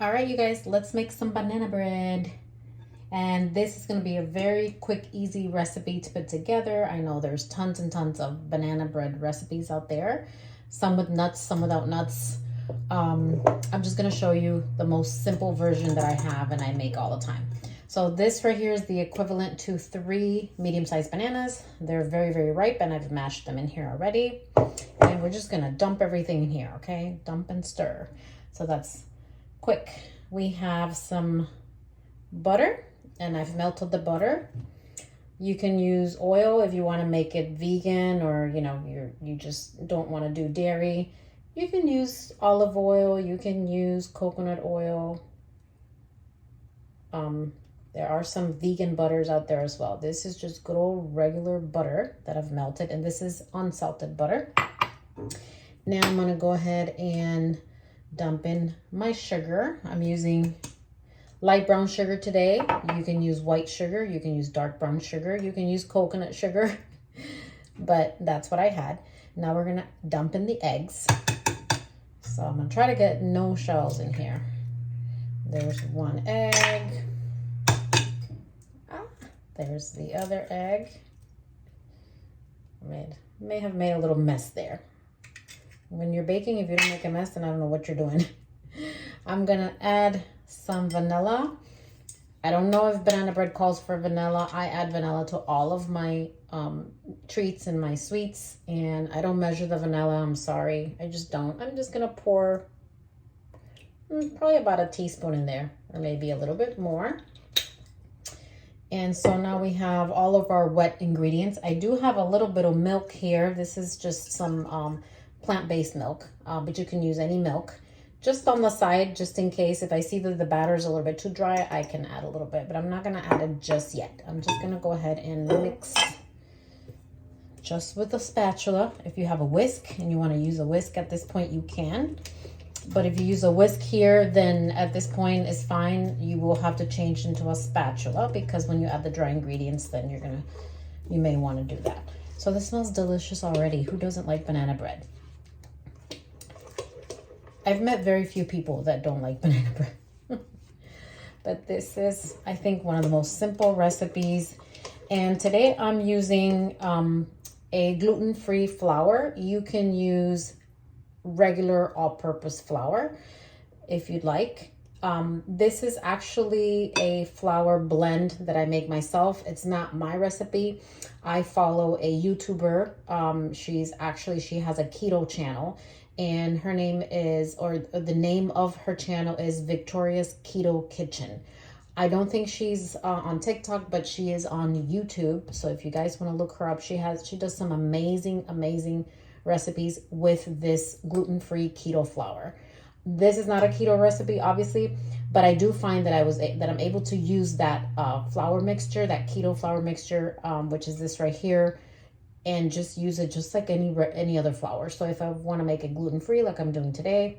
All right, you guys, let's make some banana bread. And this is going to be a very quick, easy recipe to put together. I know there's tons and tons of banana bread recipes out there, some with nuts, some without nuts. I'm just going to show you the most simple version that I have and I make all the time. So this right here is the equivalent to 3 medium-sized bananas. They're very, very ripe and I've mashed them in here already. And we're just going to dump everything in here, okay? Dump and stir. So that's quick. We have some butter and I've melted the butter. You can use oil if you want to make it vegan, or you just don't want to do dairy. You can use olive oil, you can use coconut oil. There are some vegan butters out there as well. This is just good old regular butter that I've melted, and this is unsalted butter. Now I'm going to go ahead and dump in my sugar. I'm using light brown sugar today. You can use white sugar, you can use dark brown sugar, you can use coconut sugar, but that's what I had. Now we're gonna dump in the eggs. So I'm gonna try to get no shells in here. There's one egg. There's the other egg. May have made a little mess there. When you're baking, if you don't make a mess, then I don't know what you're doing. I'm gonna add some vanilla. I don't know if banana bread calls for vanilla. I add vanilla to all of my treats and my sweets, and I don't measure the vanilla. I'm sorry, I just don't. I'm just gonna pour probably about a teaspoon in there, or maybe a little bit more. And so now we have all of our wet ingredients. I do have a little bit of milk here. This is just some plant-based milk, but you can use any milk. Just on the side, just in case, if I see that the batter is a little bit too dry, I can add a little bit, but I'm not gonna add it just yet. I'm just gonna go ahead and mix just with a spatula. If you have a whisk and you wanna use a whisk at this point, you can. But if you use a whisk here, then at this point is fine. You will have to change into a spatula, because when you add the dry ingredients, then you may wanna do that. So this smells delicious already. Who doesn't like banana bread? I've met very few people that don't like banana bread. But this is, I think, one of the most simple recipes. And today I'm using a gluten-free flour. You can use regular all-purpose flour if you'd like. This is actually a flour blend that I make myself. It's not my recipe. I follow a YouTuber. She has a keto channel, and her name is, or the name of her channel is Victoria's Keto Kitchen. I don't think she's on TikTok, but she is on YouTube. So if you guys want to look her up, she does some amazing recipes with this gluten-free keto flour. This is not a keto recipe, obviously, but I do find that I'm able to use that flour mixture, that keto flour mixture, which is this right here, and just use it just like any other flour. So if I want to make it gluten-free like I'm doing today,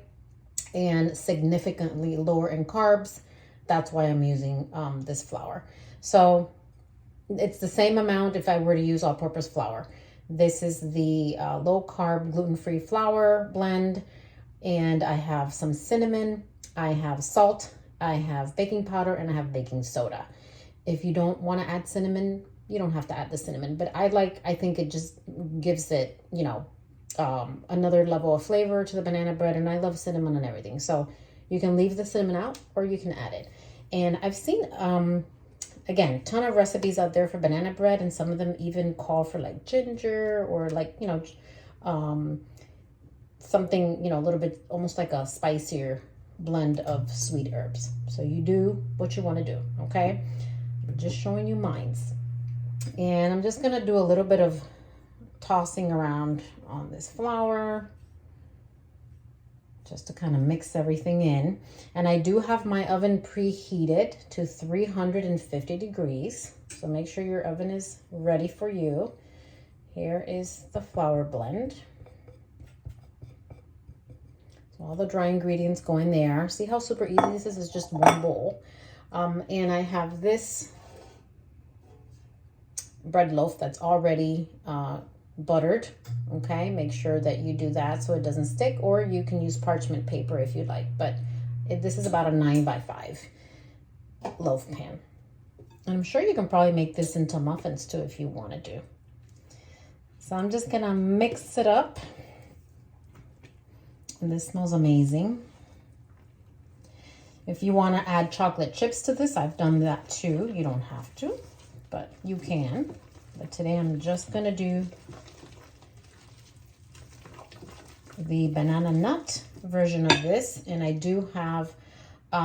and significantly lower in carbs, that's why I'm using this flour. So it's the same amount if I were to use all-purpose flour. This is the low-carb gluten-free flour blend, and I have some cinnamon, I have salt, I have baking powder, and I have baking soda. If you don't want to add cinnamon, you don't have to add the cinnamon, but I think it just gives it, another level of flavor to the banana bread, and I love cinnamon and everything. So you can leave the cinnamon out or you can add it. And I've seen, again, ton of recipes out there for banana bread, and some of them even call for like ginger or like, something, a little bit almost like a spicier blend of sweet herbs. So you do what you want to do, okay? I'm just showing you mines. And I'm just gonna do a little bit of tossing around on this flour just to kind of mix everything in. And I do have my oven preheated to 350 degrees. So make sure your oven is ready for you. Here is the flour blend. So all the dry ingredients go in there. See how super easy this is? It's just one bowl. And I have this bread loaf that's already buttered. Okay, make sure that you do that so it doesn't stick, or you can use parchment paper if you'd like, but This is about a 9x5 loaf pan. And I'm sure you can probably make this into muffins too if you want to. So I'm just gonna mix it up. And this smells amazing. If you want to add chocolate chips to this, I've done that too. You don't have to, but you can. But today I'm just gonna do the banana nut version of this. And I do have,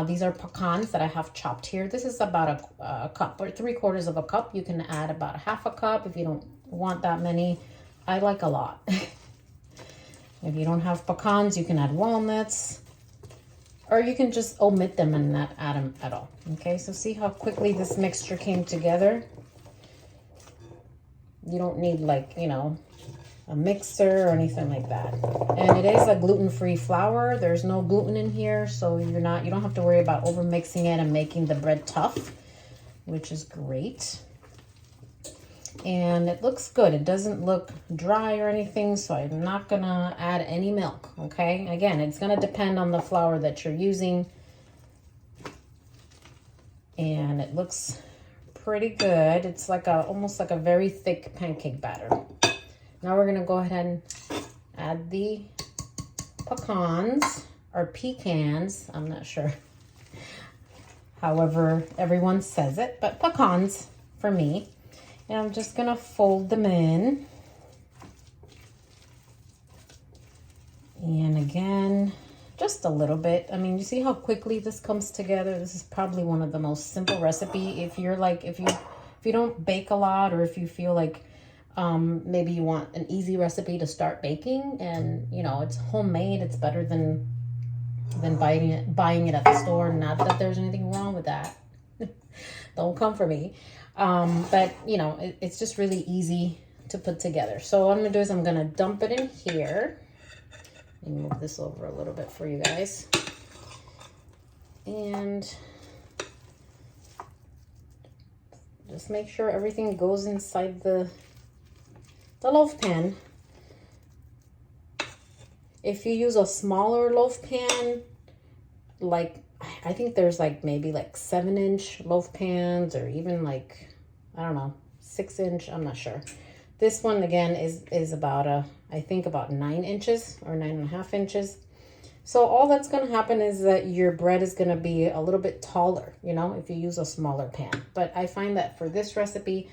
these are pecans that I have chopped here. This is about a cup or 3/4 of a cup. You can add about 1/2 cup if you don't want that many. I like a lot. If you don't have pecans, you can add walnuts, or you can just omit them and not add them at all. Okay, so see how quickly this mixture came together? You don't need, like, you know, a mixer or anything like that. And it is a gluten-free flour. There's no gluten in here, so you don't have to worry about over mixing it and making the bread tough, which is great. And it looks good. It doesn't look dry or anything, so I'm not gonna add any milk, okay? Again, it's gonna depend on the flour that you're using. And it looks pretty good. It's like almost like a very thick pancake batter. Now we're gonna go ahead and add the pecans or pecans. I'm not sure however everyone says it, but pecans for me. And I'm just gonna fold them in. And again, just a little bit. I mean, you see how quickly this comes together? This is probably one of the most simple recipe. If you're like, if you don't bake a lot, or if you feel like maybe you want an easy recipe to start baking, and you know, it's homemade, it's better than buying it at the store. Not that there's anything wrong with that. Don't come for me. But you know, it's just really easy to put together. So what I'm gonna do is I'm gonna dump it in here. Let me move this over a little bit for you guys. And just make sure everything goes inside the loaf pan. If you use a smaller loaf pan, like I think there's like maybe like 7-inch loaf pans, or even like, I don't know, 6-inch, I'm not sure. This one again is about I think about 9 inches or 9.5 inches. So all that's gonna happen is that your bread is gonna be a little bit taller, you know, if you use a smaller pan. But I find that for this recipe,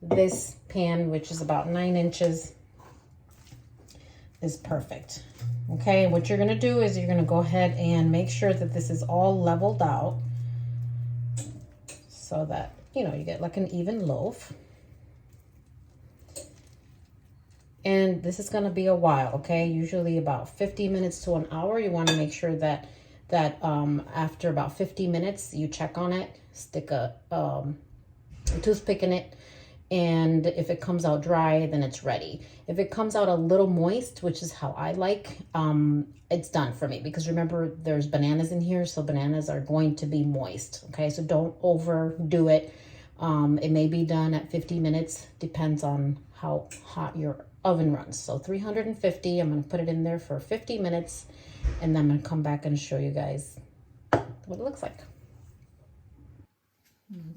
this pan, which is about 9 inches, is perfect. Okay, what you're gonna do is you're gonna go ahead and make sure that this is all leveled out so that, you know, you get like an even loaf. And this is gonna be a while, okay? Usually about 50 minutes to an hour. You wanna make sure that after about 50 minutes, you check on it, stick a toothpick in it, and if it comes out dry, then it's ready. If it comes out a little moist, which is how I like, it's done for me. Because remember, there's bananas in here, so bananas are going to be moist, okay? So don't overdo it. It may be done at 50 minutes, depends on how hot your oven runs. So 350, I'm gonna put it in there for 50 minutes, and then I'm gonna come back and show you guys what it looks like.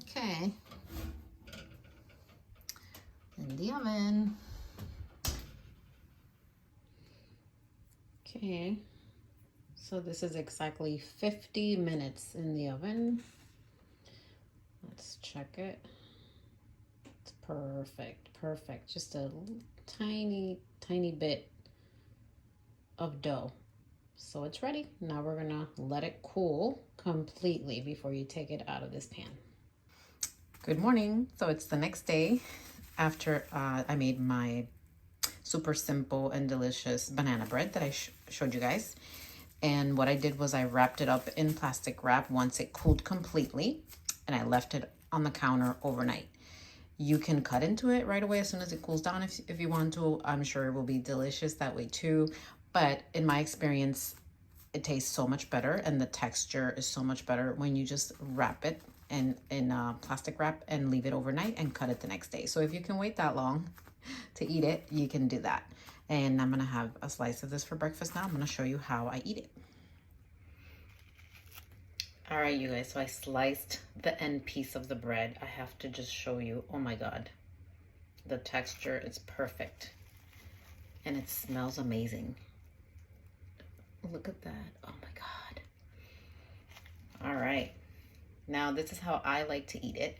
Okay. In the oven. Okay, so this is exactly 50 minutes in the oven. Let's check it. It's perfect. Just a tiny bit of dough. So it's ready. Now we're gonna let it cool completely before you take it out of this pan. Good morning. So it's the next day after I made my super simple and delicious banana bread that I showed you guys. And what I did was I wrapped it up in plastic wrap once it cooled completely, and I left it on the counter overnight. You can cut into it right away as soon as it cools down if you want to. I'm sure it will be delicious that way too. But in my experience, it tastes so much better, and the texture is so much better when you just wrap it in plastic wrap and leave it overnight and cut it the next day. So if you can wait that long to eat it, you can do that. And I'm gonna have a slice of this for breakfast now. I'm gonna show you how I eat it. All right, you guys, so I sliced the end piece of the bread. I have to just show you. Oh my God. The texture is perfect. And it smells amazing. Look at that. Oh my God. All right. Now, this is how I like to eat it.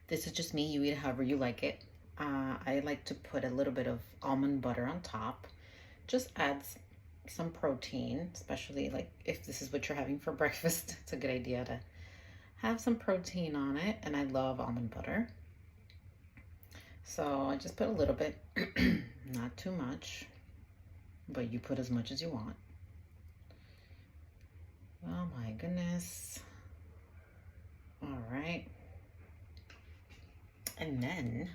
This is just me. You eat it however you like it. I like to put a little bit of almond butter on top. Just adds some protein, especially like if this is what you're having for breakfast. It's a good idea to have some protein on it. And I love almond butter. So I just put a little bit, not too much, but you put as much as you want. Oh my goodness. All right. And then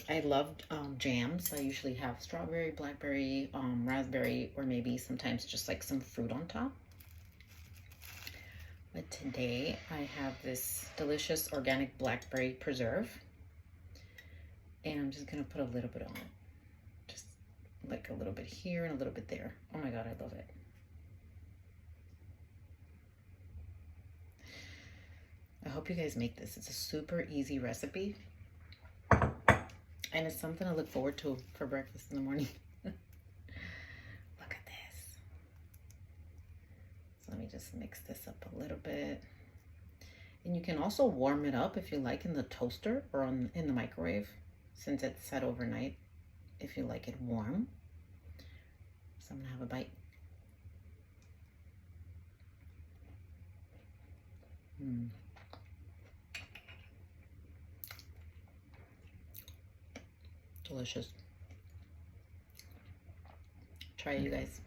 I love jams. I usually have strawberry, blackberry, raspberry, or maybe sometimes just like some fruit on top. But today I have this delicious organic blackberry preserve. And I'm just gonna put a little bit on it. Just like a little bit here and a little bit there. Oh my God, I love it. I hope you guys make this. It's a super easy recipe. And it's something to look forward to for breakfast in the morning. Look at this. So let me just mix this up a little bit. And you can also warm it up if you like in the toaster or in the microwave, since it's set overnight, if you like it warm. So I'm gonna have a bite. Delicious. Try it, you guys.